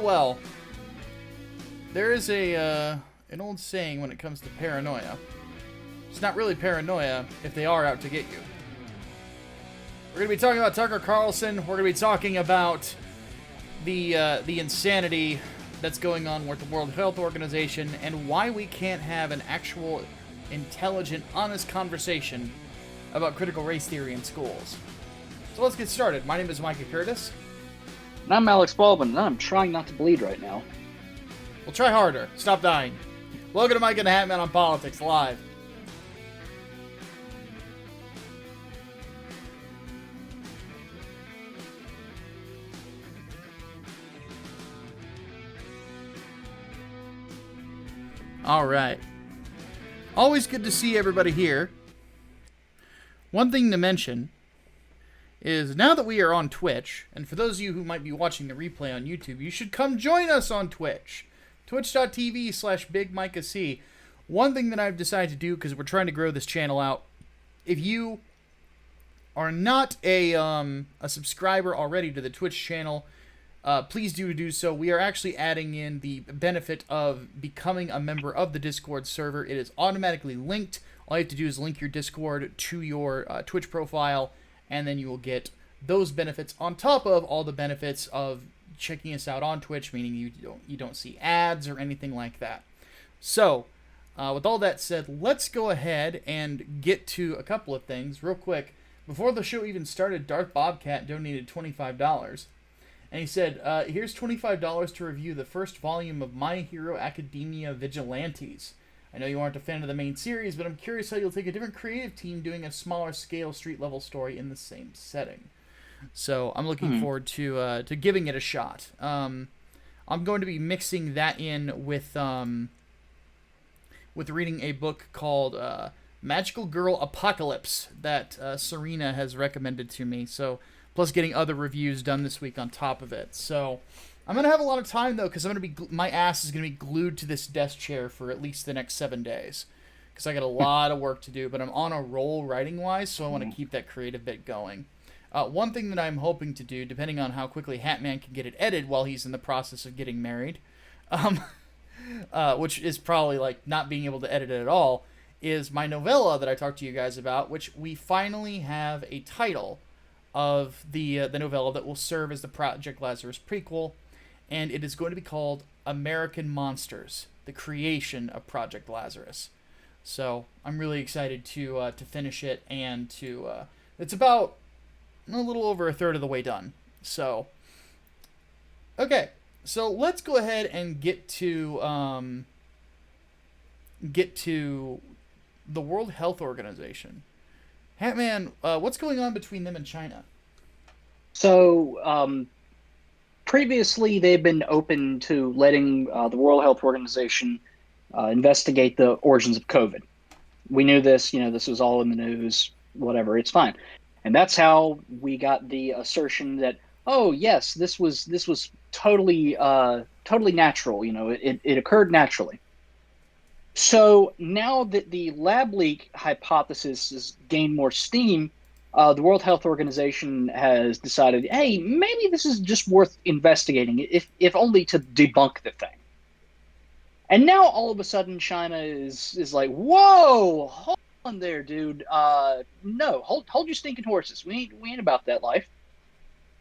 Well. There is an old saying when it comes to paranoia. It's not really paranoia if they are out to get you. We're going to be talking about Tucker Carlson. We're going to be talking about the insanity that's going on with the World Health Organization and why we can't have an actual, intelligent, honest conversation about critical race theory in schools. So let's get started. My name is Micah Curtis. And I'm Alex Baldwin, and I'm trying not to bleed right now. Well, try harder. Stop dying. Welcome to Micah and Hatman on Politics Live. All right. Always good to see everybody here. One thing to mention is now that we are on Twitch, and for those of you who might be watching the replay on YouTube, you should come join us on Twitch. Twitch.tv/BigMicahC. One thing that I've decided to do, because we're trying to grow this channel out, if you are not a subscriber already to the Twitch channel, please do so. We are actually adding in the benefit of becoming a member of the Discord server. It is automatically linked. All you have to do is link your Discord to your Twitch profile, and then you will get those benefits on top of all the benefits of checking us out on Twitch, meaning you don't see ads or anything like that. So, with all that said, let's go ahead and get to a couple of things real quick. Before the show even started, Darth Bobcat donated $25. And he said, here's $25 to review the first volume of My Hero Academia Vigilantes. I know you aren't a fan of the main series, but I'm curious how you'll take a different creative team doing a smaller scale street-level story in the same setting. So I'm looking forward to giving it a shot. I'm going to be mixing that in with reading a book called Magical Girl Apocalypse that Serena has recommended to me. So plus getting other reviews done this week on top of it. So I'm going to have a lot of time, though, because my ass is going to be glued to this desk chair for at least the next 7 days. Because I got a lot of work to do, but I'm on a roll writing-wise, so I want to keep that creative bit going. One thing that I'm hoping to do, depending on how quickly Hatman can get it edited while he's in the process of getting married, which is probably like not being able to edit it at all, is my novella that I talked to you guys about, which we finally have a title of the novella that will serve as the Project Lazarus prequel. And it is going to be called American Monsters, the creation of Project Lazarus. So I'm really excited to finish it, and it's about a little over a third of the way done. So, okay, so let's go ahead and get to the World Health Organization. Hatman, what's going on between them and China? So, previously, they've been open to letting the World Health Organization investigate the origins of COVID. We knew this, this was all in the news, whatever, it's fine. And that's how we got the assertion that, oh, yes, this was totally natural, it occurred naturally. So now that the lab leak hypothesis has gained more steam, the World Health Organization has decided, hey, maybe this is just worth investigating, if only to debunk the thing. And now all of a sudden China is like, whoa, hold on there, dude. No, hold your stinking horses. We ain't about that life.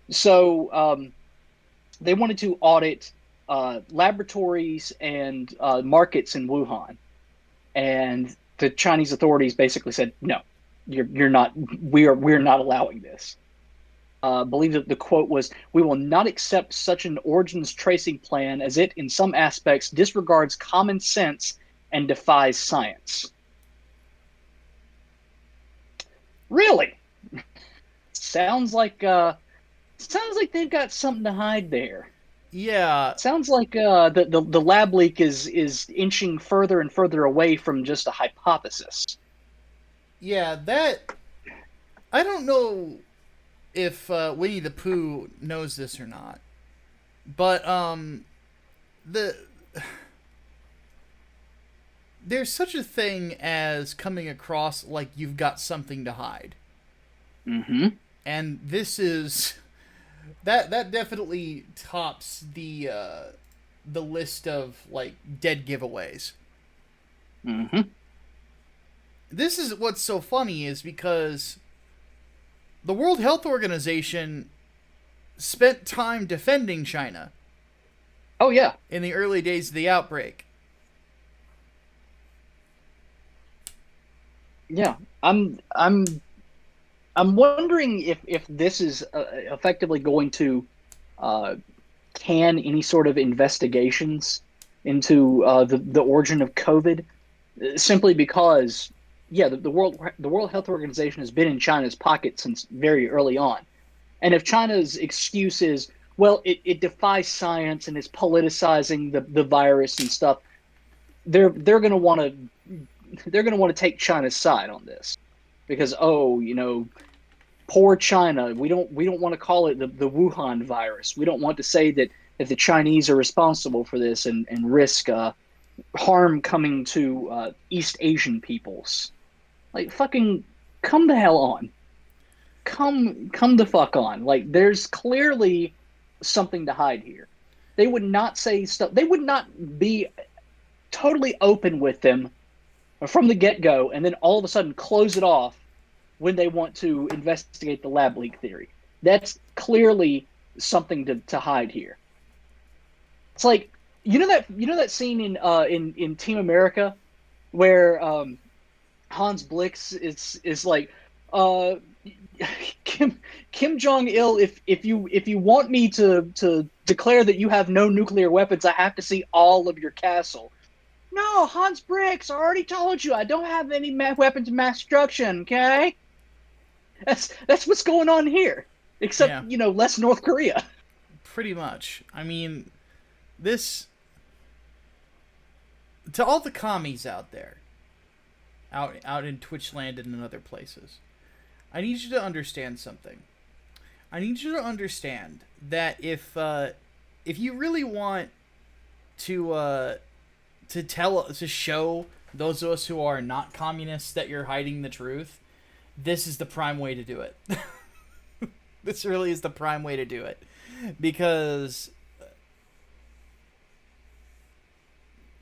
So they wanted to audit laboratories and markets in Wuhan, and the Chinese authorities basically said, no. You're not. We're not allowing this. I believe that the quote was, "We will not accept such an origins tracing plan as it, in some aspects, disregards common sense and defies science." Really? Sounds like they've got something to hide there. Yeah, Sounds like the lab leak is inching further and further away from just a hypothesis. yeah, that I don't know if Winnie the Pooh knows this or not, but the there's such a thing as coming across like you've got something to hide, Mm-hmm. and this is that definitely tops the list of like dead giveaways. Mm-hmm. This is what's so funny is because the World Health Organization spent time defending China Oh yeah, in the early days of the outbreak. yeah. I'm wondering if this is effectively going to uh, can any sort of investigations into the origin of COVID, simply because yeah, the World Health Organization has been in China's pocket since very early on, and if China's excuse is well, it defies science and is politicizing the virus and stuff, they're going to want to take China's side on this because oh, poor China. We don't want to call it the Wuhan virus. We don't want to say that the Chinese are responsible for this and risk harm coming to East Asian peoples. Like fucking come the hell on. Come the fuck on. Like there's clearly something to hide here. They would not say stuff. They would not be totally open with them from the get-go and then all of a sudden close it off when they want to investigate the lab leak theory. That's clearly something to hide here. It's like you know that scene in Team America where Hans Blix is like uh, Kim Jong Il, if you want me to declare that you have no nuclear weapons, I have to see all of your castle. No, Hans Blix, I already told you I don't have any weapons of mass destruction. Okay, that's what's going on here. Except Yeah, less North Korea. pretty much. I mean, this to all the commies out there, out in Twitch land and in other places. I need you to understand something. I need you to understand that if you really want to show those of us who are not communists that you're hiding the truth, this is the prime way to do it. This really is the prime way to do it, because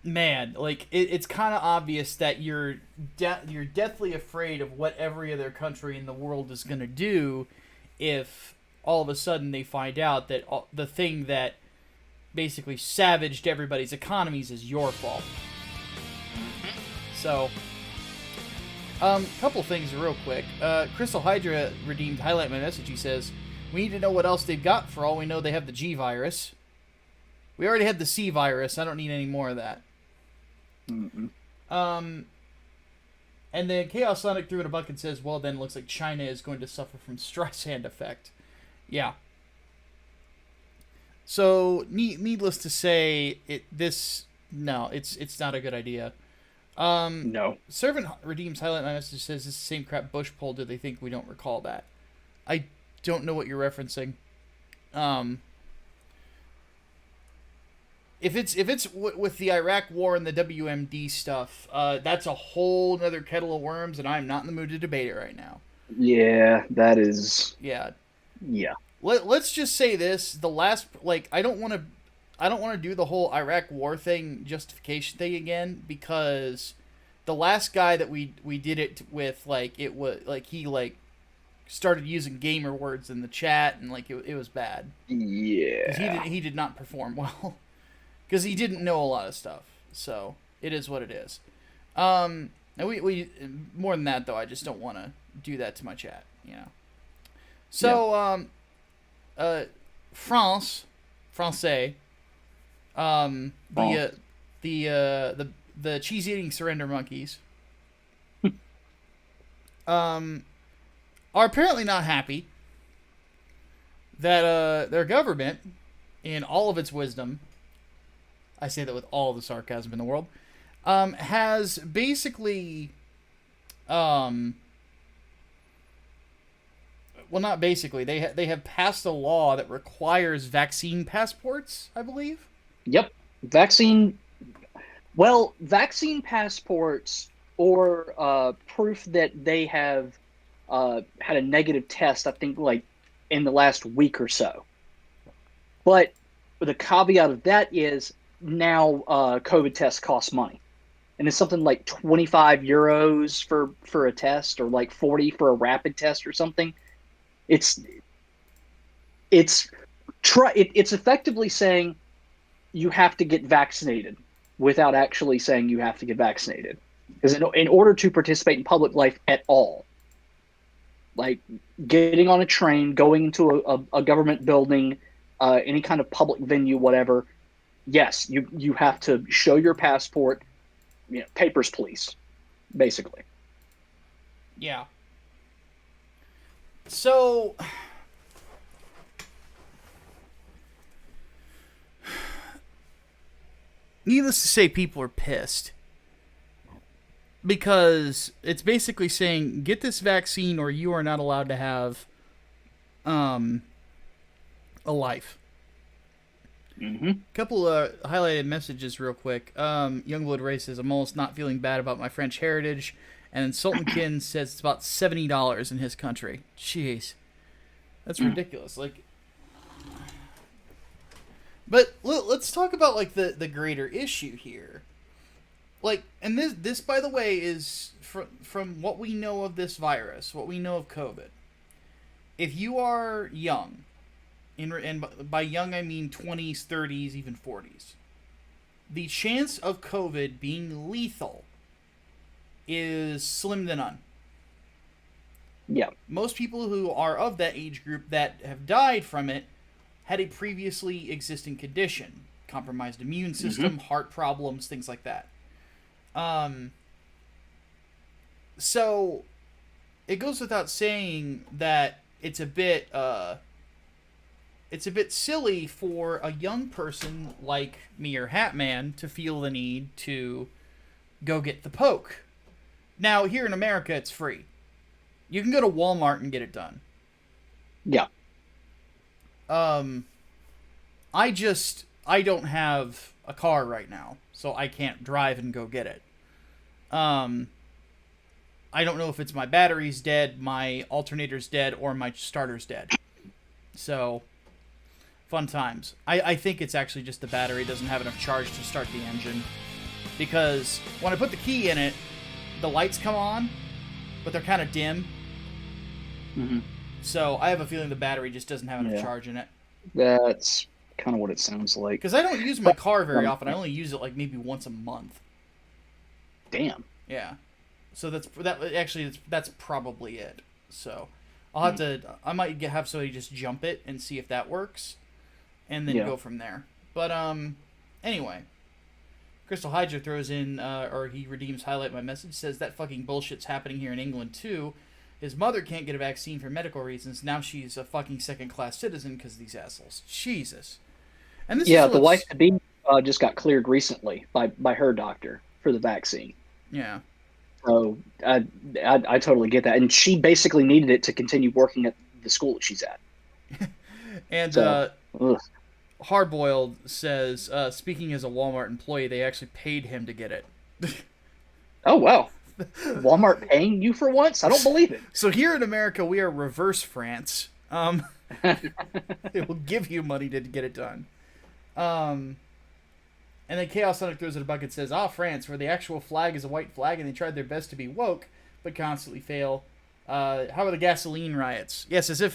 man, like it's kind of obvious that you're deathly afraid of what every other country in the world is gonna do if all of a sudden they find out that the thing that basically savaged everybody's economies is your fault. So, couple things real quick. Crystal Hydra redeemed highlight my message. He says, "We need to know what else they've got. For all we know, they have the G virus. We already had the C virus. I don't need any more of that." Mm-mm. And then Chaos Sonic threw in a bucket and says, "Well, then looks like China is going to suffer from Streisand effect." Yeah. So needless to say, it's not a good idea. No. Servant Redeems highlight my message says, "This is the same crap Bush pulled. Do they think we don't recall that?" I don't know what you're referencing. If it's with the Iraq War and the WMD stuff, that's a whole other kettle of worms, and I'm not in the mood to debate it right now. Yeah, that is. Yeah, Yeah. let's just say this: the last, like, I don't want to do the whole Iraq War thing justification thing again, because the last guy that we did it with, like, it was like he like started using gamer words in the chat, and like it was bad. 'Cause Yeah. he did not perform well. Because he didn't know a lot of stuff. So it is what it is. And we more than that though, I just don't want to do that to my chat, you know. So Francais, France. the cheese eating surrender monkeys, are apparently not happy that their government, in all of its wisdom, I say that with all the sarcasm in the world, has basically, well, not basically, they have passed a law that requires vaccine passports, I believe. Yep. Vaccine passports or proof that they have had a negative test, I think, like in the last week or so. But the caveat of that is now COVID tests cost money. And it's something like 25 euros for a test, or like 40 for a rapid test or something. It's it's it's effectively saying you have to get vaccinated without actually saying you have to get vaccinated. Because in order to participate in public life at all, like getting on a train, going into a government building, any kind of public venue, whatever, yes, you have to show your passport, papers, please, basically. Yeah. So, needless to say, people are pissed. Because it's basically saying, get this vaccine or you are not allowed to have a life. Mm-hmm. Couple of highlighted messages real quick. Youngblood Ray says, I'm almost not feeling bad about my French heritage. And Sultankin says it's about $70 in his country. Jeez. That's ridiculous. Like, but let's talk about like the greater issue here. Like, and this by the way is from what we know of this virus, what we know of COVID. If you are young, and by young I mean 20s, 30s, even 40s, the chance of COVID being lethal is slim to none. Yeah. Most people who are of that age group that have died from it had a previously existing condition, compromised immune system, heart problems, things like that. So it goes without saying that it's a bit silly for a young person like me or Hatman to feel the need to go get the poke. Now, here in America, it's free. You can go to Walmart and get it done. Yeah. I don't have a car right now, so I can't drive and go get it. I don't know if it's my battery's dead, my alternator's dead, or my starter's dead. So, fun times. I think it's actually just the battery doesn't have enough charge to start the engine. Because when I put the key in it, the lights come on, but they're kind of dim. Mm-hmm. So I have a feeling the battery just doesn't have enough charge in it. That's kind of what it sounds like. Because I don't use my car very often. I only use it like maybe once a month. Damn. Yeah. So that's probably it. So I'll have to. I might have somebody just jump it and see if that works, and then go from there. But anyway, Crystal Hydra throws in, or he redeems highlight my message, says that fucking bullshit's happening here in England too. His mother can't get a vaccine for medical reasons. Now she's a fucking second-class citizen because of these assholes. Jesus. And this is the wife-to-be just got cleared recently by her doctor for the vaccine. Yeah. So I totally get that. And she basically needed it to continue working at the school that she's at. And Hardboiled says, speaking as a Walmart employee, they actually paid him to get it. Oh, wow. Walmart paying you for once? I don't believe it. So here in America, we are reverse France. It will give you money to get it done. And then Chaos Sonic throws it a bucket and says, France, where the actual flag is a white flag and they tried their best to be woke, but constantly fail. How are the gasoline riots? Yes, as if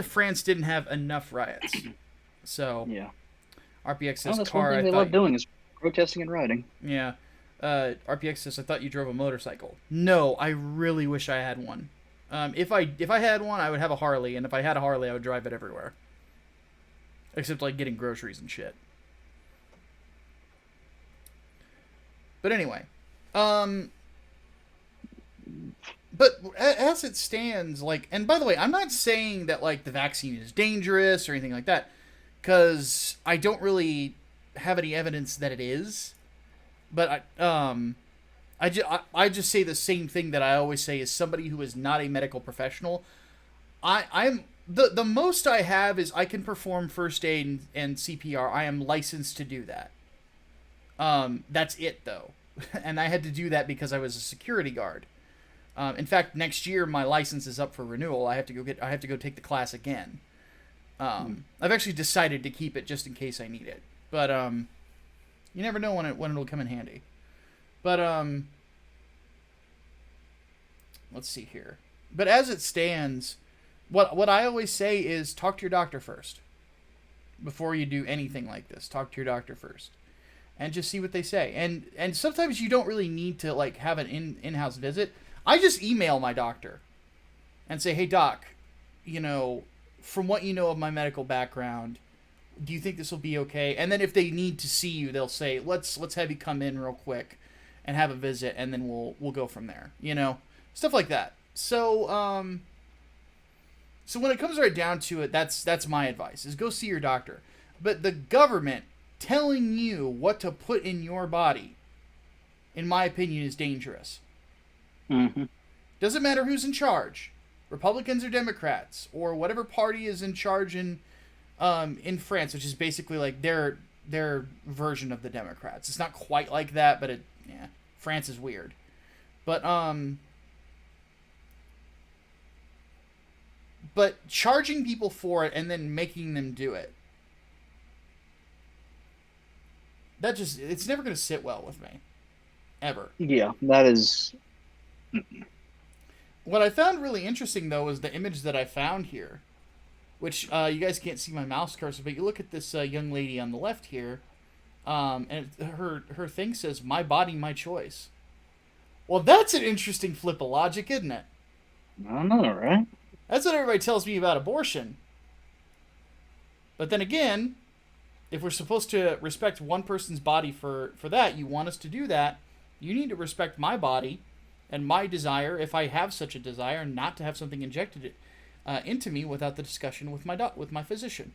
France didn't have enough riots. So, yeah. RPX says, that's one thing they love doing is protesting and rioting. Yeah. RPX says, I thought you drove a motorcycle. No, I really wish I had one. If I had one, I would have a Harley, and if I had a Harley, I would drive it everywhere. Except, like, getting groceries and shit. But anyway. But as it stands, like, and by the way, I'm not saying that like the vaccine is dangerous or anything like that, because I don't really have any evidence that it is. But I just say the same thing that I always say as somebody who is not a medical professional. I'm the most I have is I can perform first aid and CPR. I am licensed to do that. That's it though, and I had to do that because I was a security guard. In fact, next year my license is up for renewal. I have to go take the class again. I've actually decided to keep it just in case I need it. But you never know when it'll come in handy. But let's see here. But as it stands, what I always say is talk to your doctor first. Before you do anything like this, talk to your doctor first. And just see what they say. And sometimes you don't really need to like have an in-house visit. I just email my doctor and say, "Hey doc, from what you know of my medical background, do you think this will be okay?" And then if they need to see you, they'll say, "Let's have you come in real quick and have a visit, and then we'll go from there." Stuff like that. So so when it comes right down to it, that's my advice: is go see your doctor. But the government telling you what to put in your body, in my opinion, is dangerous. Mm-hmm. Doesn't matter who's in charge, Republicans or Democrats, or whatever party is in charge in France, which is basically like their version of the Democrats. It's not quite like that, but France is weird. But charging people for it and then making them do it, it's never going to sit well with me. Ever. Yeah, that is... What I found really interesting, though, is the image that I found here, which you guys can't see my mouse cursor, but you look at this young lady on the left here, and her thing says, "My body, my choice." Well, that's an interesting flip of logic, isn't it? I know, right? That's what everybody tells me about abortion. But then again, if we're supposed to respect one person's body for that, you want us to do that, you need to respect my body and my desire, if I have such a desire, not to have something injected into me without the discussion with my physician.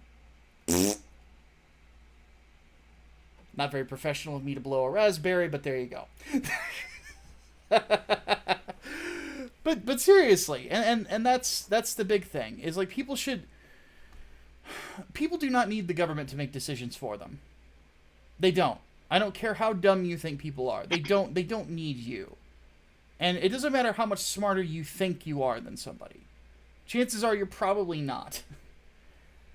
Not very professional of me to blow a raspberry, but there you go. But seriously, and that's the big thing, is like people do not need the government to make decisions for them. They don't. I don't care how dumb you think people are. They don't need you. And it doesn't matter how much smarter you think you are than somebody. Chances are you're probably not.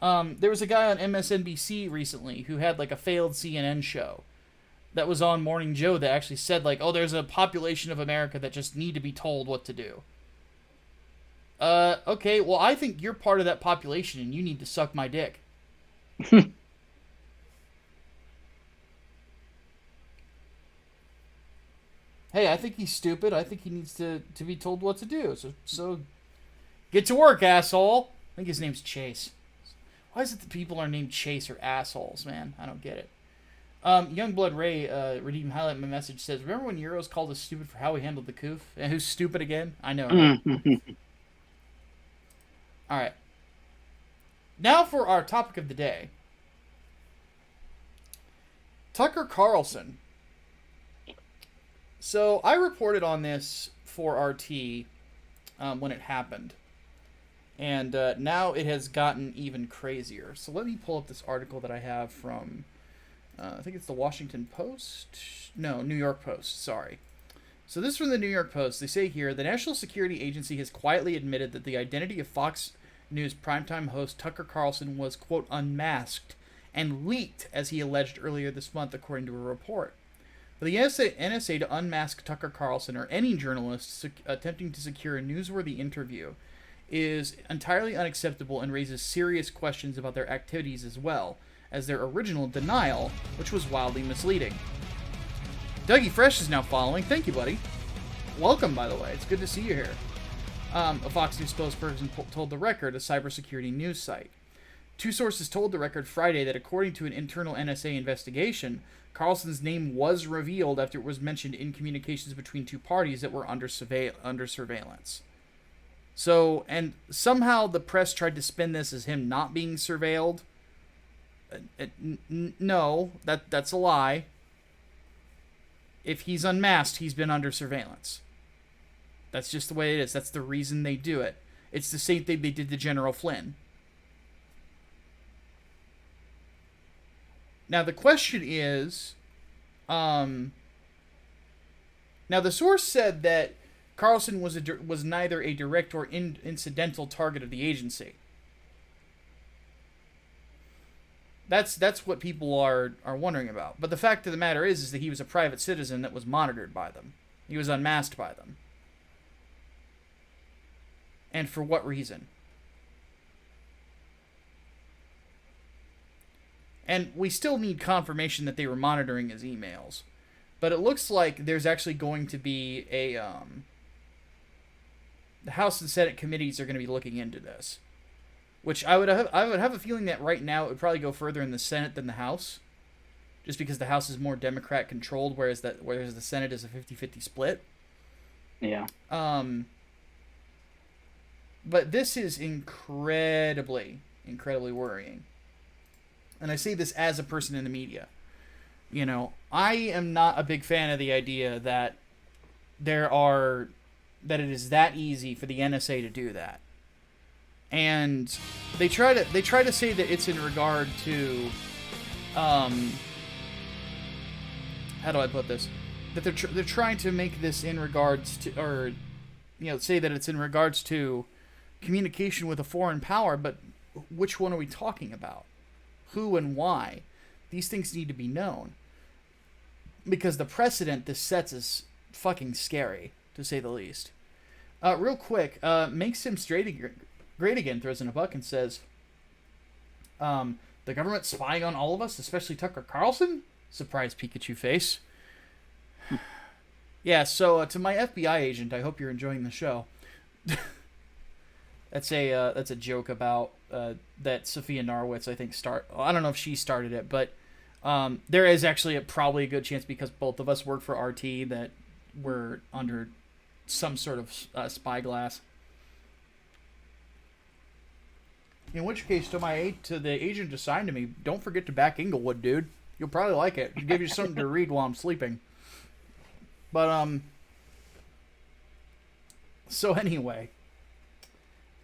There was a guy on MSNBC recently who had like a failed CNN show that was on Morning Joe that actually said like, "Oh, there's a population of America that just need to be told what to do." Okay, well, I think you're part of that population and you need to suck my dick. Hey, I think he's stupid. I think he needs to be told what to do. So get to work, asshole. I think his name's Chase. Why is it that people are named Chase or assholes, man? I don't get it. Youngblood Ray, redeem highlight my message, says, "Remember when Euros called us stupid for how we handled the coof? And who's stupid again? I know. All right. Now for our topic of the day. Tucker Carlson. So I reported on this for RT when it happened. And now it has gotten even crazier. So let me pull up this article that I have from, I think it's the Washington Post? No, New York Post, sorry. So this is from the New York Post. They say here, the National Security Agency has quietly admitted that the identity of Fox News primetime host Tucker Carlson was, quote, unmasked and leaked, as he alleged earlier this month, according to a report. For the NSA to unmask Tucker Carlson or any journalist attempting to secure a newsworthy interview is entirely unacceptable and raises serious questions about their activities as well as their original denial, which was wildly misleading. Dougie Fresh is now following. Thank you, buddy. Welcome, by the way. It's good to see you here. A Fox News spokesperson told The Record, a cybersecurity news site. Two sources told the Record Friday that according to an internal NSA investigation, Carlson's name was revealed after it was mentioned in communications between two parties that were under surveillance. So, and somehow the press tried to spin this as him not being surveilled. No, that's a lie. If he's unmasked, he's been under surveillance. That's just the way it is. That's the reason they do it. It's the same thing they did to General Flynn. Now, the question is, now the source said that Carlson was neither a direct or incidental target of the agency. That's what people are wondering about. But the fact of the matter is that he was a private citizen that was monitored by them. He was unmasked by them. And for what reason? And we still need confirmation that they were monitoring his emails. But it looks like there's actually going to be a... the House and Senate committees are going to be looking into this. Which I would have a feeling that right now it would probably go further in the Senate than the House. Just because the House is more Democrat-controlled, whereas the Senate is a 50-50 split. Yeah. But this is incredibly worrying. And I say this as a person in the media. You know, I am not a big fan of the idea that it is that easy for the NSA to do that. And they try to say that it's in regard to how do I put this? That they're trying to make this in regards to, or say that it's in regards to communication with a foreign power, but which one are we talking about? Who and why? These things need to be known. Because the precedent this sets is fucking scary, to say the least. Real quick, Makes Him Great Again throws in a buck and says, the government spying on all of us, especially Tucker Carlson? Surprise Pikachu face. Yeah, so to my FBI agent, I hope you're enjoying the show. That's a joke about that Sophia Narwitz, I think, I don't know if she started it, but there is actually probably a good chance, because both of us work for RT, that we're under some sort of spyglass. In which case, to the agent assigned to me, don't forget to back Englewood, dude. You'll probably like it. It'll give you something to read while I'm sleeping. But so anyway.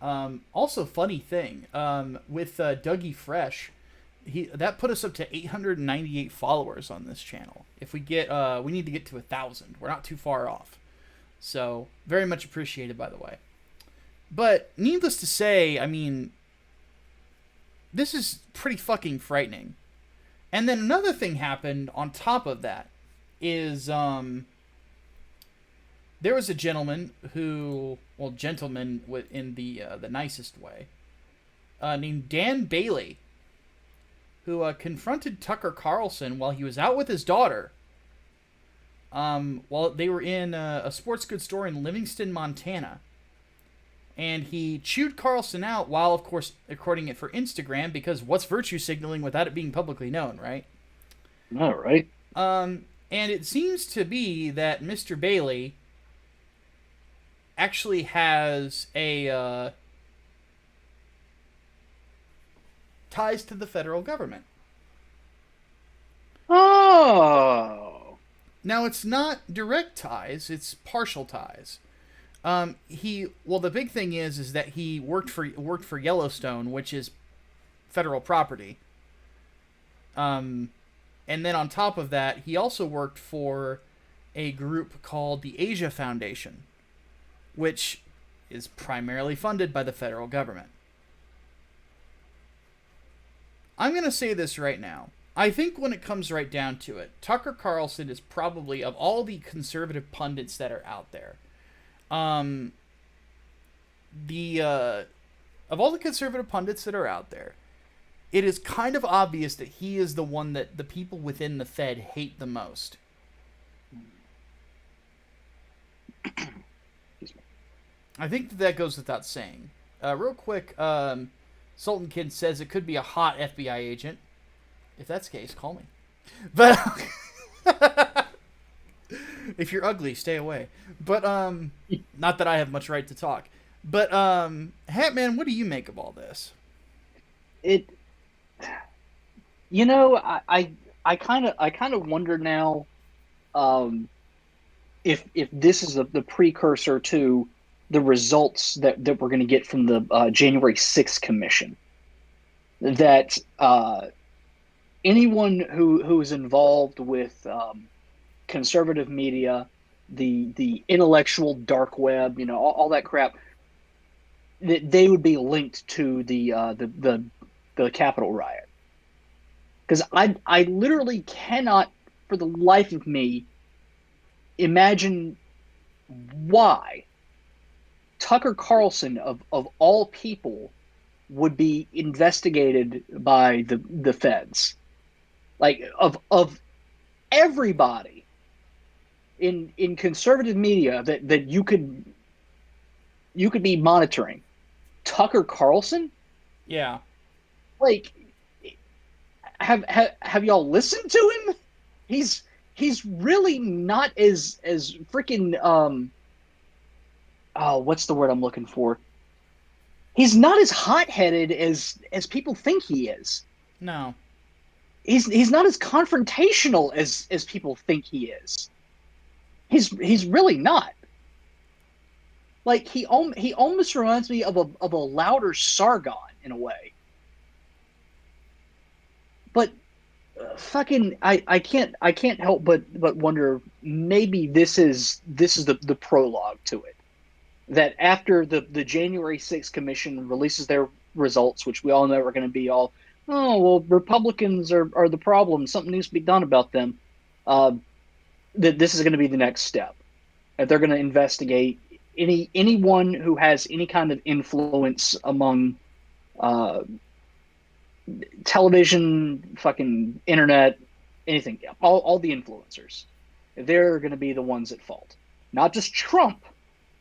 Also, funny thing, with Dougie Fresh, that put us up to 898 followers on this channel. If we get, we need to get to 1,000. We're not too far off. So, very much appreciated, by the way. But, needless to say, I mean, this is pretty fucking frightening. And then another thing happened on top of that, is, there was a gentleman gentleman in the nicest way, named Dan Bailey, who confronted Tucker Carlson while he was out with his daughter, while they were in a sports goods store in Livingston, Montana. And he chewed Carlson out while, of course, recording it for Instagram, because what's virtue signaling without it being publicly known, right? All right. And it seems to be that Mr. Bailey actually has a ties to the federal government. Oh. Now, it's not direct ties, it's partial ties. The big thing is that he worked for Yellowstone, which is federal property. And then on top of that, he also worked for a group called the Asia Foundation, which is primarily funded by the federal government. I'm going to say this right now. I think when it comes right down to it, Tucker Carlson is probably, of all the conservative pundits that are out there, of all the conservative pundits that are out there, it is kind of obvious that he is the one that the people within the Fed hate the most. I think that goes without saying. Real quick, Sultan Kid says it could be a hot FBI agent. If that's the case, call me. But if you're ugly, stay away. But not that I have much right to talk. But Hatman, what do you make of all this? It, you know, I kind of wonder now, um, if this is the precursor to the results that we're going to get from the January 6th commission. That anyone who is involved with conservative media, the intellectual dark web, all that crap, that they would be linked to the Capitol riot. Because I literally cannot, for the life of me, imagine why Tucker Carlson of all people would be investigated by the feds. Like of everybody in conservative media that you could be monitoring, Tucker Carlson? Yeah. Like, have y'all listened to him? He's really not as freaking oh, what's the word I'm looking for? He's not as hot-headed as people think he is. No. He's not as confrontational as people think he is. He's really not. Like he almost reminds me of a louder Sargon in a way. But fucking I can't help but wonder, maybe this is the prologue to it. That after the January 6th commission releases their results, which we all know are going to be all, oh, well, Republicans are the problem, something needs to be done about them, that this is going to be the next step. That they're going to investigate anyone who has any kind of influence among television, fucking internet, anything, all the influencers. They're going to be the ones at fault. Not just Trump,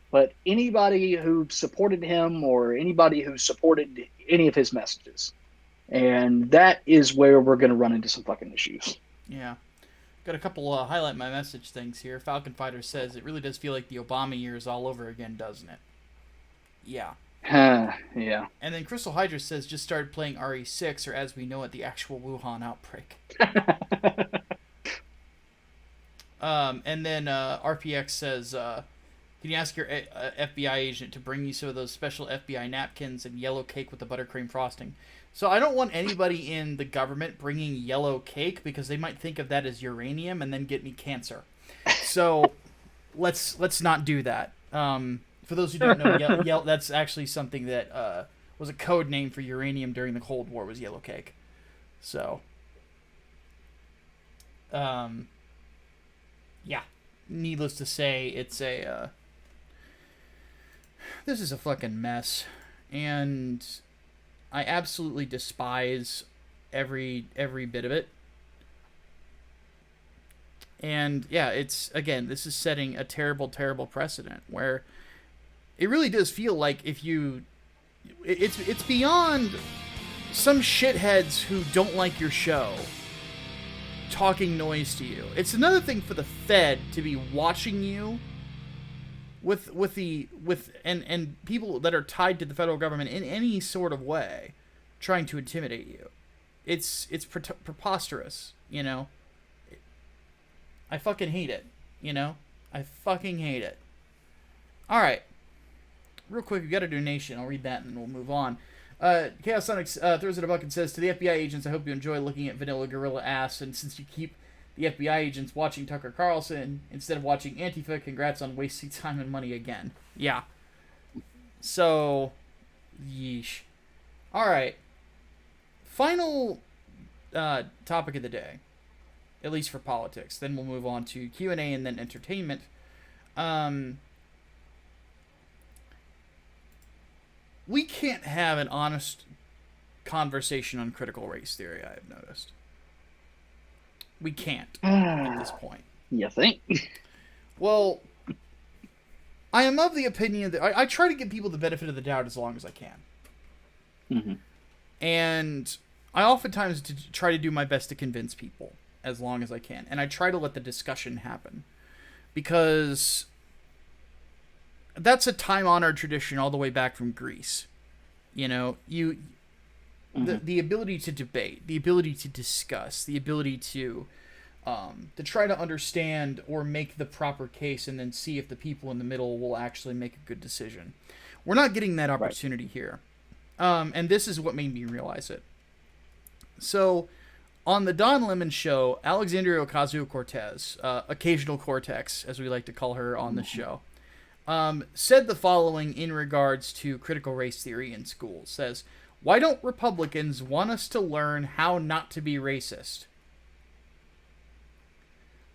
but anybody who supported him or anybody who supported any of his messages. And that is where we're going to run into some fucking issues. Yeah. Got a couple highlight my message things here. Falcon Fighter says, it really does feel like the Obama years all over again, doesn't it? Yeah. Yeah. And then Crystal Hydra says, just started playing RE6, or as we know it, the actual Wuhan outbreak. And then RPX says, can you ask your FBI agent to bring you some of those special FBI napkins and yellow cake with the buttercream frosting? So I don't want anybody in the government bringing yellow cake, because they might think of that as uranium and then get me cancer. So let's not do that. For those who don't know, that's actually something that was a code name for uranium during the Cold War, was yellow cake. So, yeah. Needless to say, it's a this is a fucking mess, and I absolutely despise every bit of it. And yeah, this is setting a terrible, terrible precedent where it really does feel like it's beyond some shitheads who don't like your show talking noise to you. It's another thing for the Fed to be watching you and people that are tied to the federal government in any sort of way, trying to intimidate you. It's preposterous, I fucking hate it, I fucking hate it. All right, real quick, we got a donation. I'll read that and then we'll move on. Chaos Sonic throws it a buck and says, to the FBI agents, I hope you enjoy looking at vanilla gorilla ass, and since you keep the FBI agents watching Tucker Carlson instead of watching Antifa, congrats on wasting time and money again. Yeah. So, yeesh. Alright. Final topic of the day. At least for politics. Then we'll move on to Q&A and then entertainment. We can't have an honest conversation on critical race theory, I have noticed. We can't at this point. You think? Well, I am of the opinion that I try to give people the benefit of the doubt as long as I can. Mm-hmm. And I oftentimes try to do my best to convince people as long as I can. And I try to let the discussion happen. Because that's a time-honored tradition all the way back from Greece. You know, the ability to debate, the ability to discuss, the ability to try to understand or make the proper case and then see if the people in the middle will actually make a good decision. We're not getting that opportunity here. And this is what made me realize it. So, on the Don Lemon show, Alexandria Ocasio-Cortez, occasional Cortex, as we like to call her on the show, said the following in regards to critical race theory in schools. Says, "Why don't Republicans want us to learn how not to be racist?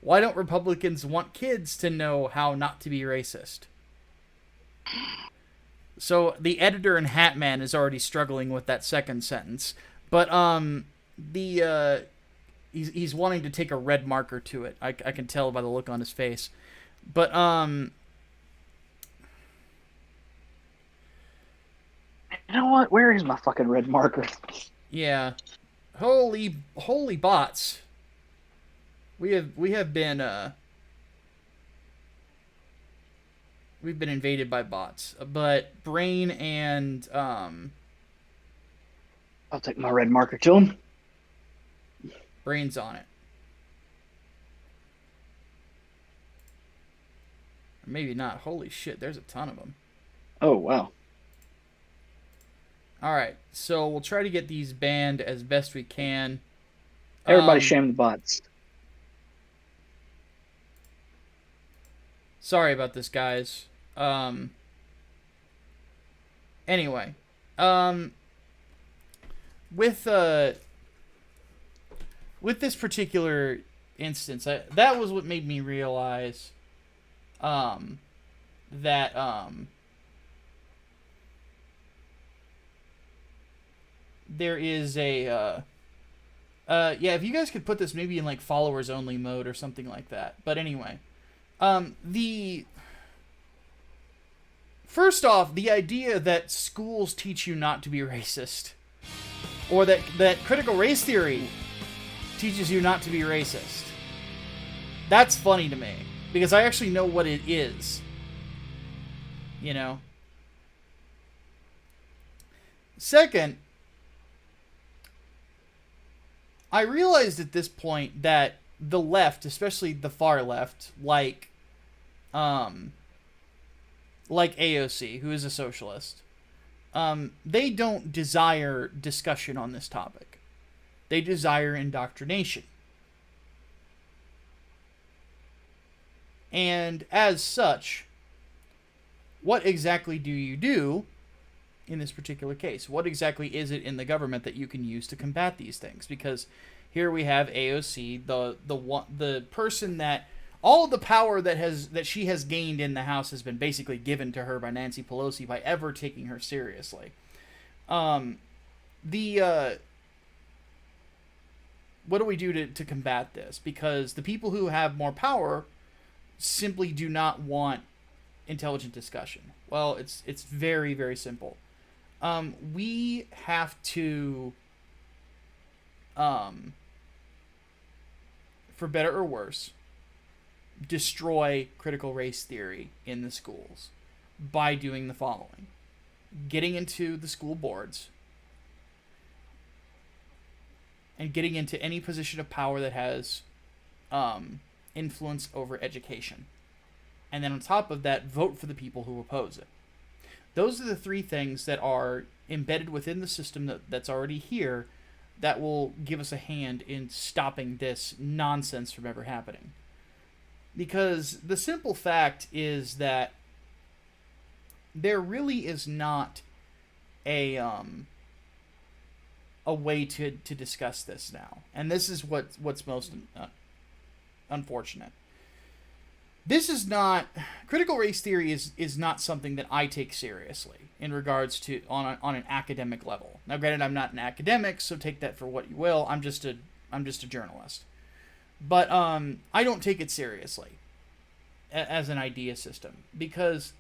Why don't Republicans want kids to know how not to be racist?" So the editor in Hatman is already struggling with that second sentence, but he's wanting to take a red marker to it. I can tell by the look on his face, but you know what? Where is my fucking red marker? Yeah, holy bots. We have been we've been invaded by bots, but Brain and I'll take my red marker to him. Brain's on it. Or maybe not. Holy shit, there's a ton of them. Oh, wow. Alright, so we'll try to get these banned as best we can. Everybody shame the bots. Sorry about this, guys. Anyway. With this particular instance, that was what made me realize that there is a yeah, if you guys could put this maybe in like followers only mode or something like that. But anyway, first off, the idea that schools teach you not to be racist, or that critical race theory teaches you not to be racist, that's funny to me, because I actually know what it is. You know? Second, I realized at this point that the left, especially the far left, like AOC, who is a socialist, they don't desire discussion on this topic. They desire indoctrination. And as such, what exactly do you do in this particular case? What exactly is it in the government that you can use to combat these things? Because here we have AOC, the person that all of the power that she has gained in the House has been basically given to her by Nancy Pelosi by ever taking her seriously. What do we do to combat this? Because the people who have more power simply do not want intelligent discussion. Well, it's very, very simple. We have to, for better or worse, destroy critical race theory in the schools by doing the following: getting into the school boards and getting into any position of power that has influence over education. And then on top of that, vote for the people who oppose it. Those are the three things that are embedded within the system that's already here that will give us a hand in stopping this nonsense from ever happening. Because the simple fact is that there really is not a way to discuss this now. And this is what's most unfortunate. This is not... Critical race theory is not something that I take seriously in regards to on an academic level. Now, granted, I'm not an academic, so take that for what you will. I'm just a journalist. But I don't take it seriously as an idea system, because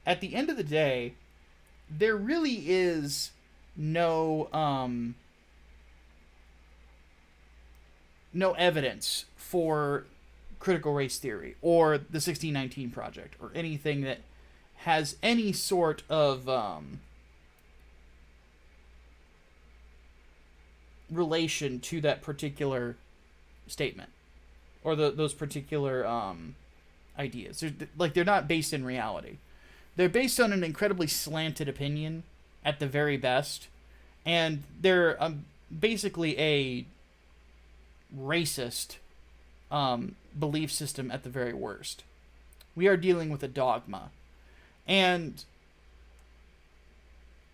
at the end of the day, there really is no no evidence for critical race theory or the 1619 Project or anything that has any sort of relation to that particular statement or those particular ideas. They're not based in reality. They're based on an incredibly slanted opinion at the very best, and they're basically a racist belief system at the very worst. We are dealing with a dogma, and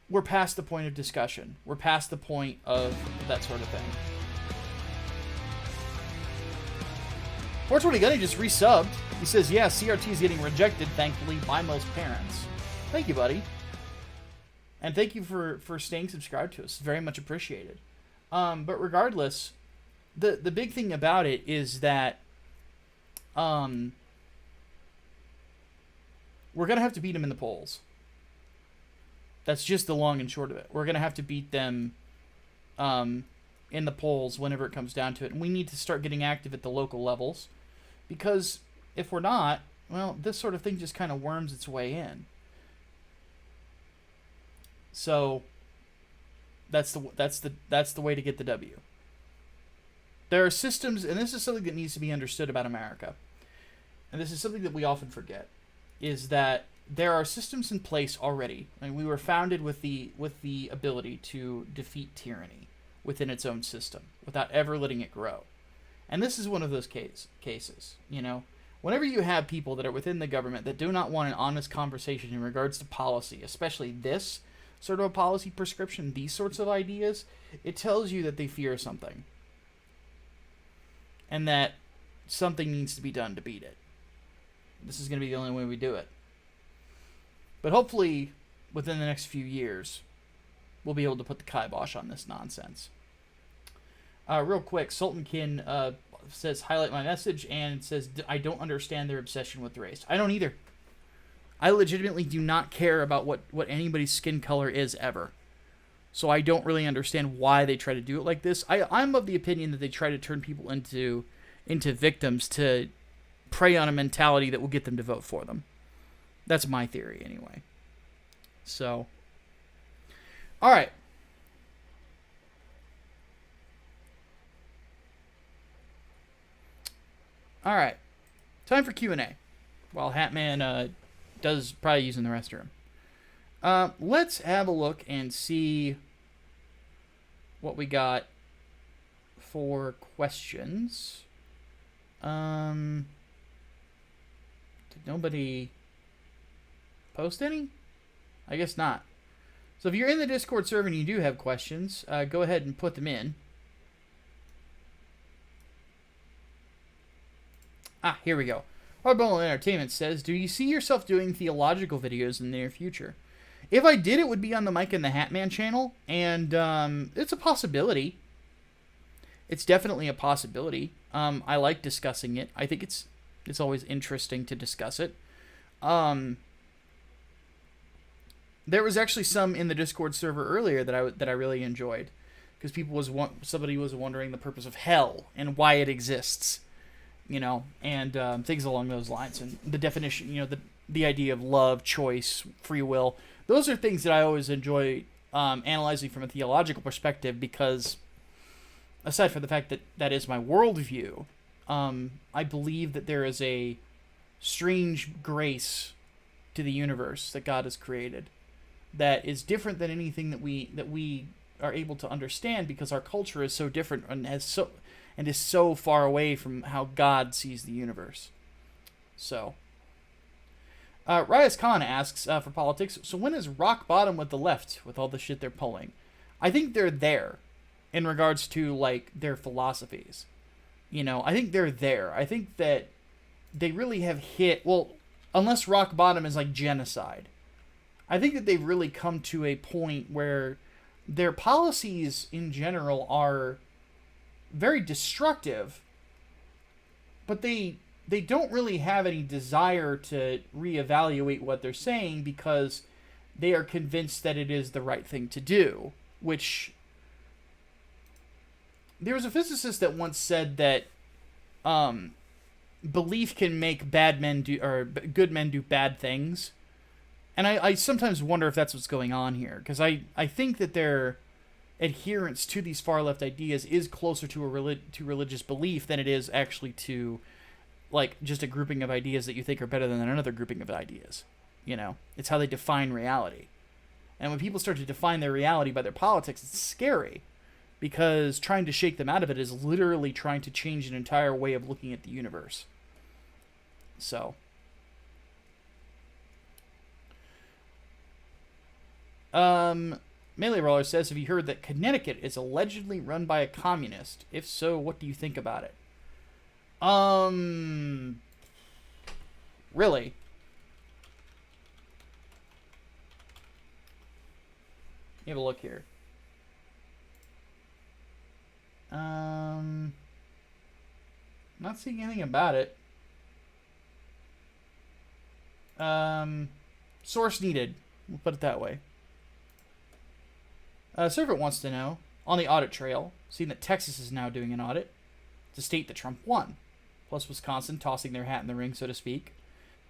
we're past the point of discussion. We're past the point of that sort of thing. 420 Gunny just resubbed. He says, yeah, CRT is getting rejected, thankfully, by most parents. Thank you, buddy. And thank you for staying subscribed to us. Very much appreciated. But regardless, the big thing about it is that we're going to have to beat them in the polls. That's just the long and short of it. We're going to have to beat them in the polls whenever it comes down to it. And we need to start getting active at the local levels. Because if we're not, well, this sort of thing just kind of worms its way in. So that's the way to get the W. There are systems, and this is something that needs to be understood about America. And this is something that we often forget, is that there are systems in place already. I mean, we were founded with the ability to defeat tyranny within its own system without ever letting it grow. And this is one of those cases, you know. Whenever you have people that are within the government that do not want an honest conversation in regards to policy, especially this sort of a policy prescription, these sorts of ideas, it tells you that they fear something. And that something needs to be done to beat it. This is going to be the only way we do it. But hopefully, within the next few years, we'll be able to put the kibosh on this nonsense. Real quick, Sultankin says, highlight my message, and says, I don't understand their obsession with race. I don't either. I legitimately do not care about what anybody's skin color is ever. So I don't really understand why they try to do it like this. I'm of the opinion that they try to turn people into victims to prey on a mentality that will get them to vote for them. That's my theory, anyway. So, all right. All right. Time for Q&A. While Hatman does probably using the restroom. Let's have a look and see what we got for questions. Did nobody post any? I guess not. So if you're in the Discord server and you do have questions, go ahead and put them in. Here we go. Hardball Entertainment says, do you see yourself doing theological videos in the near future? If I did, it would be on the Micah and the Hatman channel, and it's a possibility. It's definitely a possibility. I like discussing it. I think it's always interesting to discuss it. There was actually some in the Discord server earlier that I really enjoyed, because somebody was wondering the purpose of hell and why it exists, you know, and things along those lines, and the definition, you know, the idea of love, choice, free will. Those are things that I always enjoy analyzing from a theological perspective, because aside from the fact that that is my worldview, I believe that there is a strange grace to the universe that God has created that is different than anything that we are able to understand, because our culture is so different and is so far away from how God sees the universe. So, Ryas Khan asks for politics, so when is rock bottom with the left with all the shit they're pulling? I think they're there in regards to, like, their philosophies. You know, I think they're there. I think that they really have hit, well, unless rock bottom is like genocide, I think that they've really come to a point where their policies in general are very destructive, but they don't really have any desire to reevaluate what they're saying, because they are convinced that it is the right thing to do. which there was a physicist that once said that belief can make bad men do, or good men do bad things. And I sometimes wonder if that's what's going on here, because I think that their adherence to these far left ideas is closer to to religious belief than it is actually to like just a grouping of ideas that you think are better than another grouping of ideas. You know, it's how they define reality. And when people start to define their reality by their politics, it's scary, because trying to shake them out of it is literally trying to change an entire way of looking at the universe. So, Melee Roller says, have you heard that Connecticut is allegedly run by a communist? If so, what do you think about it? Really? Let me have a look here. Not seeing anything about it. Source needed. We'll put it that way. Servant wants to know, on the audit trail, seeing that Texas is now doing an audit, to state that Trump won, plus Wisconsin tossing their hat in the ring, so to speak.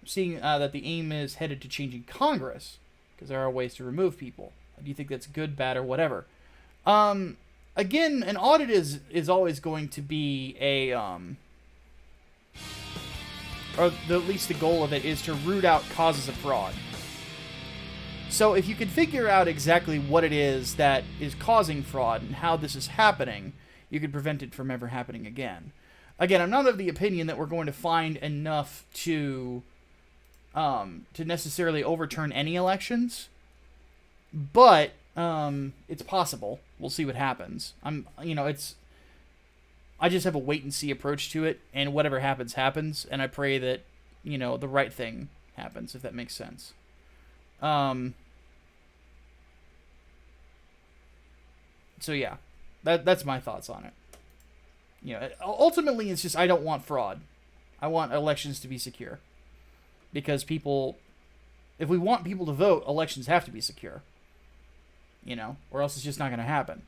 Seeing that the aim is headed to changing Congress, because there are ways to remove people. Do you think that's good, bad, or whatever? Again, an audit is always going to be a, or at least the goal of it is to root out causes of fraud. So if you can figure out exactly what it is that is causing fraud and how this is happening, you can prevent it from ever happening again. Again, I'm not of the opinion that we're going to find enough to necessarily overturn any elections, but it's possible. We'll see what happens. I just have a wait and see approach to it, and whatever happens, happens, and I pray that, the right thing happens, if that makes sense. So yeah, that's my thoughts on it. Ultimately, it's just I don't want fraud. I want elections to be secure, because if we want people to vote, elections have to be secure. Or else it's just not going to happen.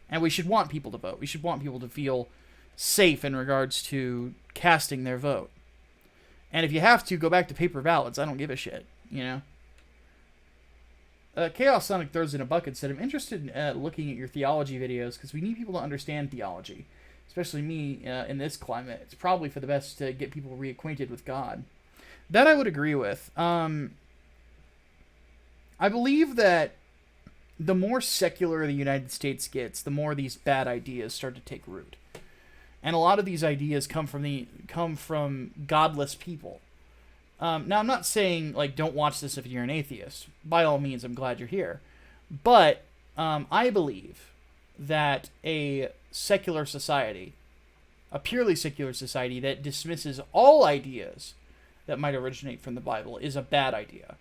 And we should want people to vote. We should want people to feel safe in regards to casting their vote. And if you have to, go back to paper ballots. I don't give a shit, Chaos Sonic throws in a bucket said, I'm interested in looking at your theology videos, because we need people to understand theology. Especially me in this climate. It's probably for the best to get people reacquainted with God. That I would agree with. I believe that the more secular the United States gets, the more these bad ideas start to take root. And a lot of these ideas come from godless people. Now, I'm not saying, don't watch this if you're an atheist. By all means, I'm glad you're here. But I believe that a secular society, a purely secular society that dismisses all ideas that might originate from the Bible, is a bad idea.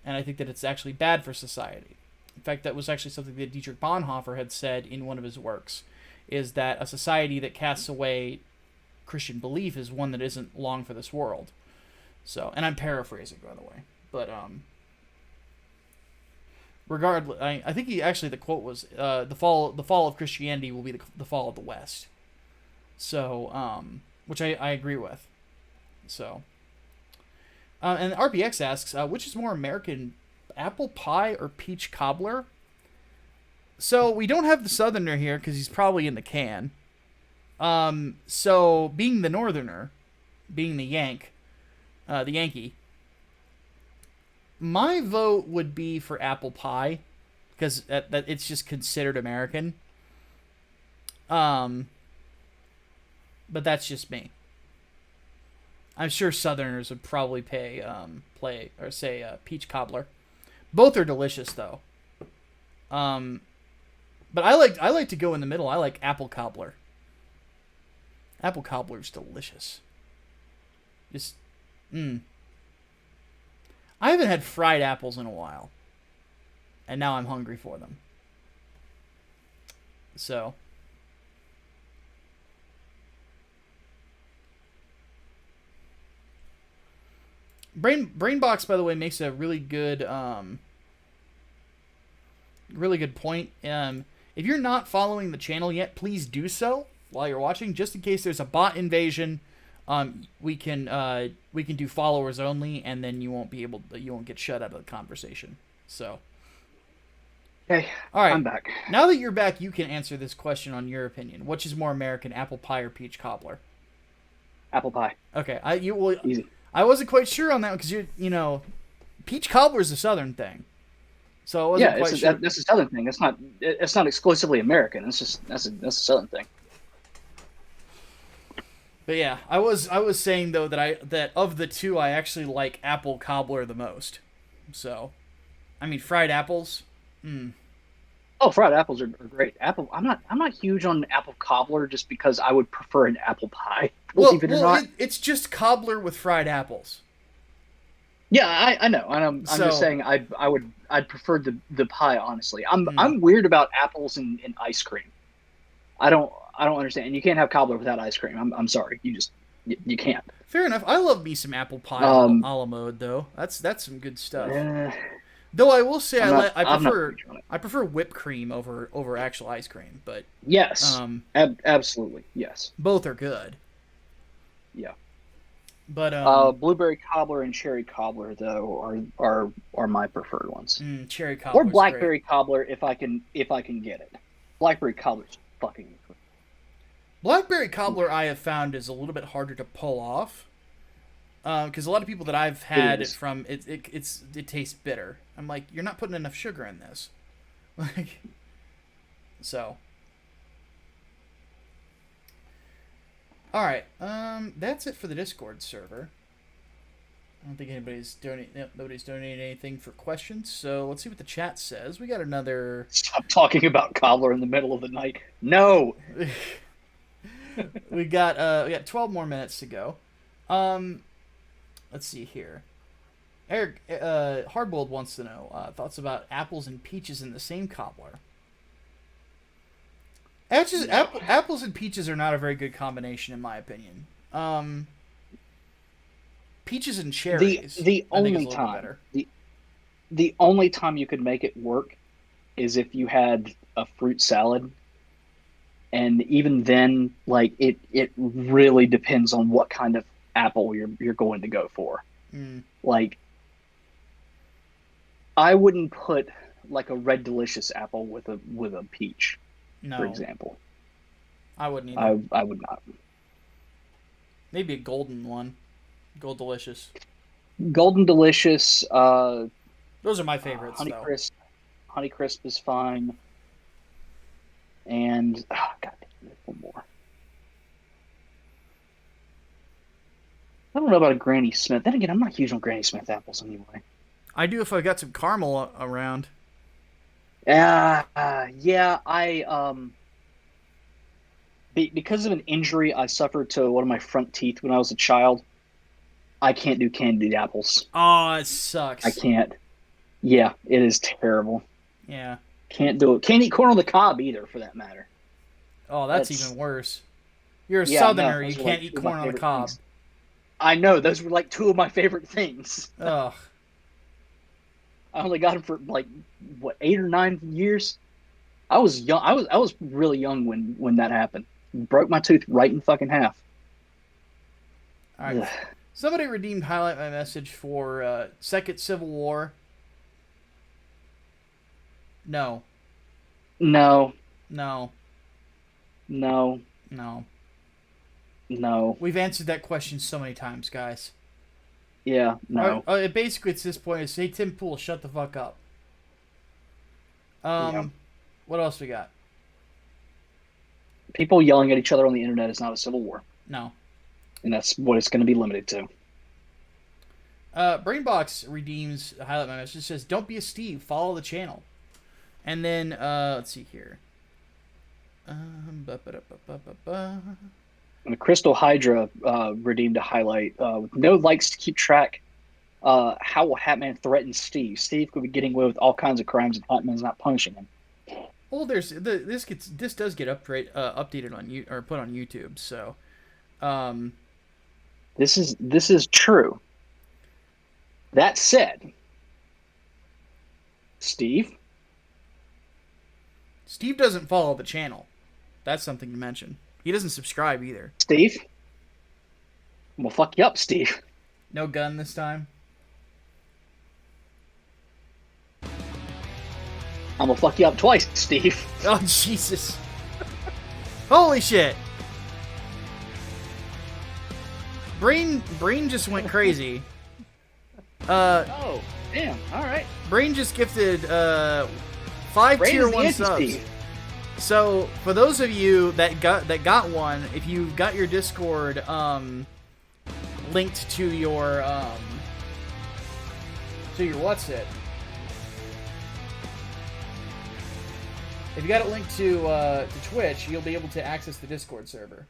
And I think that it's actually bad for society. In fact, that was actually something that Dietrich Bonhoeffer had said in one of his works, is that a society that casts away Christian belief is one that isn't long for this world. So, and I'm paraphrasing, by the way. But, regardless, I think the quote was, the fall of Christianity will be the fall of the West. So, which I agree with. So, and RPX asks, which is more American, apple pie or peach cobbler? So we don't have the Southerner here because he's probably in the can. So being the Northerner, being the Yankee, my vote would be for apple pie because that it's just considered American. But that's just me. I'm sure Southerners would probably say peach cobbler. Both are delicious though. But I like to go in the middle. I like apple cobbler. Apple cobbler's delicious. Just I haven't had fried apples in a while. And now I'm hungry for them. So Brainbox, by the way, makes a really good really good point. If you're not following the channel yet, please do so while you're watching, just in case there's a bot invasion. We can do followers only, and then you won't get shut out of the conversation. So, Okay, all right, I'm back. Now that you're back, you can answer this question on your opinion. Which is more American, apple pie or peach cobbler? Apple pie. Okay, Easy. I wasn't quite sure on that because peach cobbler is a Southern thing, so I wasn't quite sure. That's a Southern thing. It's not exclusively American. That's a Southern thing. But yeah, I was saying though that of the two, I actually like apple cobbler the most. So, I mean, fried apples. Oh, fried apples are great. Apple. I'm not huge on apple cobbler just because I would prefer an apple pie. Believe it or not. It's just cobbler with fried apples. Yeah, I know. I'm just saying I'd prefer the pie, honestly. Hmm. I'm weird about apples and ice cream. I don't understand. And you can't have cobbler without ice cream. I'm sorry. You can't. Fair enough. I love me some apple pie a la mode though. That's some good stuff. Though I will say I prefer whipped cream over actual ice cream, but yes, absolutely yes. Both are good. Yeah. But blueberry cobbler and cherry cobbler though are my preferred ones. Cherry cobbler or blackberry cobbler if I can get it. Blackberry cobbler's fucking incredible. Blackberry cobbler I have found is a little bit harder to pull off. Because a lot of people that I've had it from, it tastes bitter. I'm like, you're not putting enough sugar in this. Like, so. All right, that's it for the Discord server. I don't think nobody's donating anything for questions. So let's see what the chat says. We got another. Stop talking about cobbler in the middle of the night. No. we got 12 more minutes to go. Let's see here. Eric Hardboiled wants to know thoughts about apples and peaches in the same cobbler. Apples and peaches are not a very good combination, in my opinion. Peaches and cherries. The only time you could make it work is if you had a fruit salad, and even then, like it really depends on what kind of apple you're going to go for. Like, I wouldn't put like a Red Delicious apple with a peach, for example. I wouldn't either. I would not. Maybe a golden one. Gold Delicious. Golden Delicious. Those are my favorites. Honeycrisp is fine. And God, one more. I don't know about a Granny Smith. Then again, I'm not huge on Granny Smith apples anyway. I do if I got some caramel around. Yeah, because of an injury I suffered to one of my front teeth when I was a child, I can't do candied apples. Oh, it sucks. I can't. Yeah, it is terrible. Yeah. Can't do it. Can't eat corn on the cob either, for that matter. Oh, that's even worse. You're a Southerner. You can't eat corn on the cob. Things. I know. Those were like two of my favorite things. Ugh. I only got them for like 8 or 9 years. I was young. I was really young when that happened. Broke my tooth right in fucking half. All right. Ugh. Somebody redeemed highlight my message for Second Civil War. No. No. No. No. No. No. We've answered that question so many times, guys. Yeah, no. Basically, it's this point. It's, hey, Tim Pool, shut the fuck up. Yeah. What else we got? People yelling at each other on the internet is not a civil war. No. And that's what it's going to be limited to. Brainbox redeems highlight my message. It says, don't be a Steve. Follow the channel. And then, let's see here. And the Crystal Hydra redeemed a highlight. With no likes to keep track, how will Hatman threaten Steve? Steve could be getting away with all kinds of crimes, and Hatman's not punishing him. Well, this does get updated on or put on YouTube. So, this is true. That said, Steve, Steve doesn't follow the channel. That's something to mention. He doesn't subscribe either. Steve? Well, fuck you up, Steve. No gun this time. I'm gonna fuck you up twice, Steve. Oh, Jesus. Holy shit. Brain just went crazy. Oh, damn. All right. Brain just gifted 5 Brain tier is the 1 subs. anti-Steve. So for those of you that got one, if you got your Discord linked to your what's it? If you got it linked to Twitch, you'll be able to access the Discord server.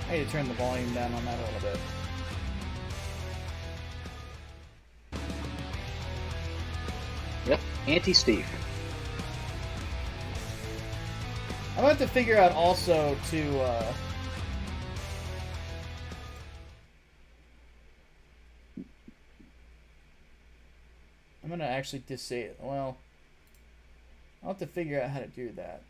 I need to turn the volume down on that a little bit. Yep, anti-Steve. I'm going to have to figure out also to... I'm going to actually disable... Well, I'll have to figure out how to do that.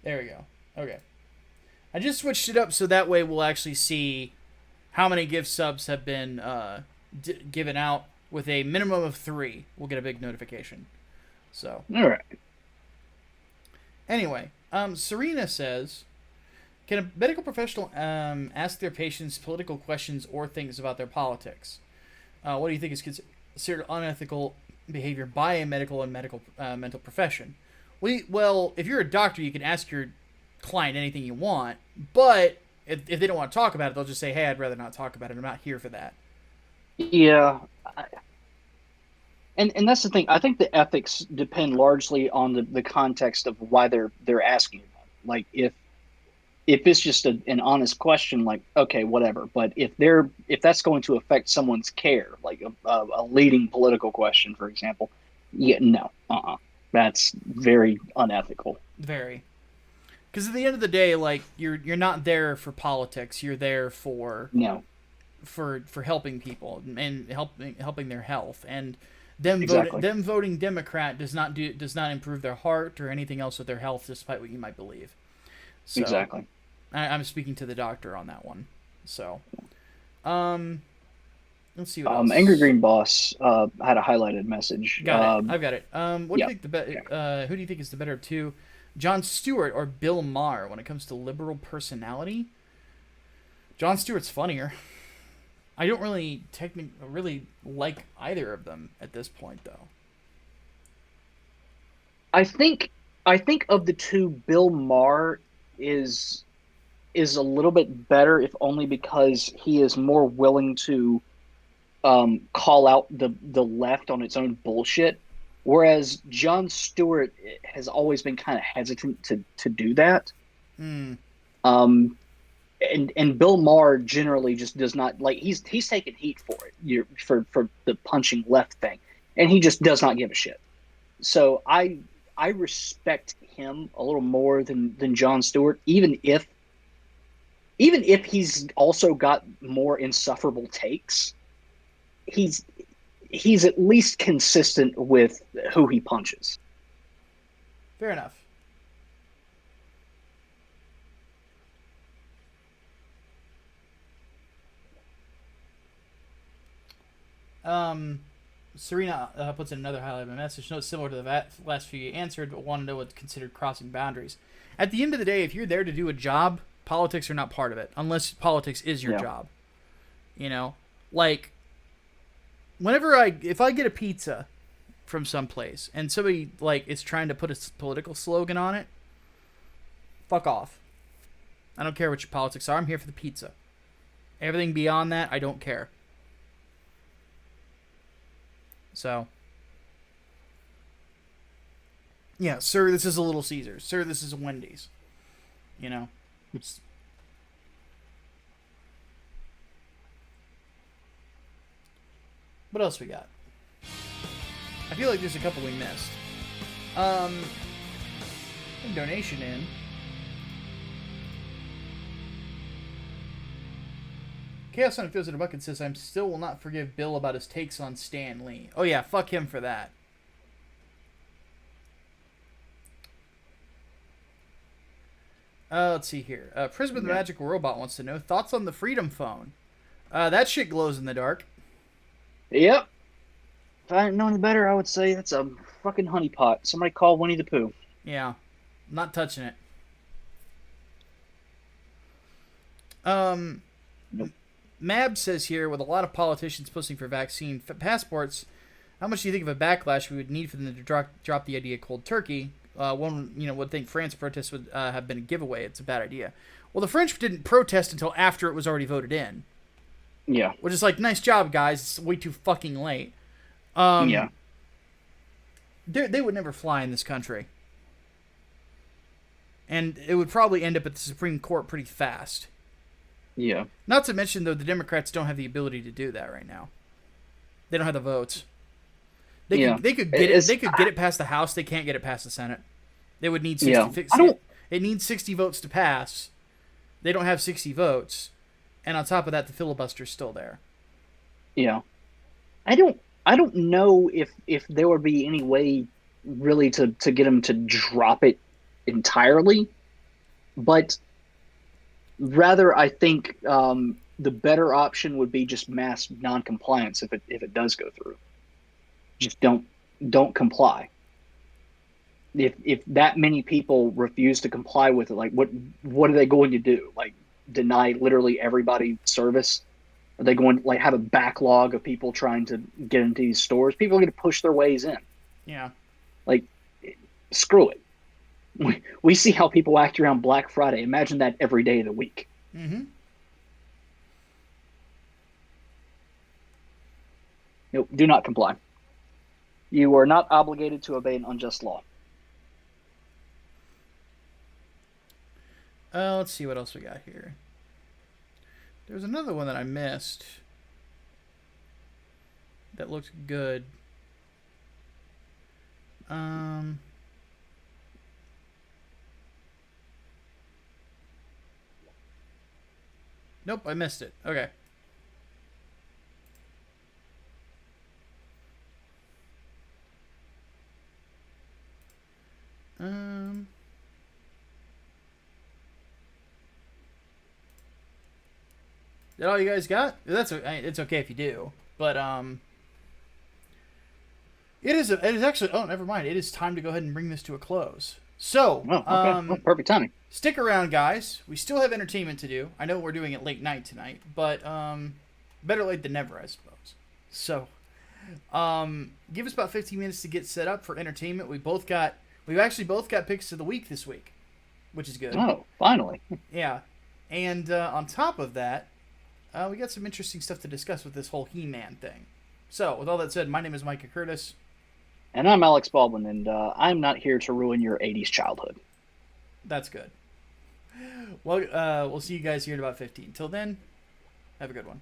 There we go. Okay. I just switched it up so that way we'll actually see how many gift subs have been given out. With a minimum of 3, we'll get a big notification. So. All right. Anyway, Serena says, can a medical professional ask their patients political questions or things about their politics? What do you think is considered unethical behavior by a medical and mental profession? Well, if you're a doctor, you can ask your client anything you want, but if they don't want to talk about it, they'll just say, hey, I'd rather not talk about it. I'm not here for that. Yeah. And that's the thing. I think the ethics depend largely on the context of why they're asking about it. Like if it's just an honest question, like, okay, whatever. But if that's going to affect someone's care, like a leading political question, for example, yeah, no, that's very unethical. Very. Because at the end of the day, like you're not there for politics. You're there for for helping people and helping their health, and them voting Democrat does not improve their heart or anything else with their health, despite what you might believe. So, exactly. I'm speaking to the doctor on that one. So, let's see what else. Angry Green Boss had a highlighted message. Got it. I've got it. What do you think who do you think is the better of two, Jon Stewart or Bill Maher, when it comes to liberal personality? Jon Stewart's funnier. I don't really like either of them at this point, though. I think of the two, Bill Maher is a little bit better, if only because he is more willing to call out the left on its own bullshit, whereas Jon Stewart has always been kind of hesitant to do that. And Bill Maher generally just does not, like, he's taken heat for it, for the punching left thing, and he just does not give a shit. So I respect him a little more than Jon Stewart, even if he's also got more insufferable takes. He's at least consistent with who he punches. Fair enough. Serena puts in another highlight of a message. Note similar to the last few you answered, but want to know what's considered crossing boundaries. At the end of the day, if you're there to do a job, politics are not part of it, unless politics is your job. You know, like if I get a pizza from someplace and somebody like is trying to put a political slogan on it, fuck off. I don't care what your politics are. I'm here for the pizza. Everything beyond that, I don't care. So, yeah, sir, this is a Little Caesars. Sir, this is a Wendy's. You know? What else we got? I feel like there's a couple we missed. A donation in. Chaos Sonic throws in a bucket and says, "I still will not forgive Bill about his takes on Stan Lee." Oh yeah, fuck him for that. Let's see here. Prism the Magical Robot wants to know thoughts on the Freedom Phone. That shit glows in the dark. Yep. If I didn't know any better, I would say that's a fucking honeypot. Somebody call Winnie the Pooh. Yeah. Not touching it. Nope. Mab says here, with a lot of politicians pushing for vaccine passports, how much do you think of a backlash we would need for them to drop the idea cold turkey? One would think France protests would have been a giveaway. It's a bad idea. Well, the French didn't protest until after it was already voted in. Yeah. Which is like, nice job, guys. It's way too fucking late. Yeah. They would never fly in this country. And it would probably end up at the Supreme Court pretty fast. Yeah. Not to mention, though, the Democrats don't have the ability to do that right now. They don't have the votes. They could get it past the House. They can't get it past the Senate. They would need 60. Yeah. It needs 60 votes to pass. They don't have 60 votes, and on top of that, the filibuster's still there. Yeah, I don't know if there would be any way really to get them to drop it entirely, but rather I think the better option would be just mass non-compliance if it does go through. Just don't comply. If that many people refuse to comply with it, like what are they going to do? Like deny literally everybody service? Are they going to like have a backlog of people trying to get into these stores? People are going to push their ways in. Yeah. Like screw it. We see how people act around Black Friday. Imagine that every day of the week. Mm-hmm. Nope, do not comply. You are not obligated to obey an unjust law. Let's see what else we got here. There's another one that I missed that looked good. Nope, I missed it. Okay. Is that all you guys got? It's okay if you do, but it is actually. Oh, never mind. It is time to go ahead and bring this to a close. So, okay. Perfect timing. Stick around, guys. We still have entertainment to do. I know we're doing it late night tonight, but better late than never, I suppose. So, give us about 15 minutes to get set up for entertainment. We've actually both got picks of the week this week, which is good. Oh, finally. Yeah, and on top of that, we got some interesting stuff to discuss with this whole He-Man thing. So, with all that said, my name is Micah Curtis. And I'm Alex Baldwin, and I'm not here to ruin your 80s childhood. That's good. Well, we'll see you guys here in about 15. Till then, have a good one.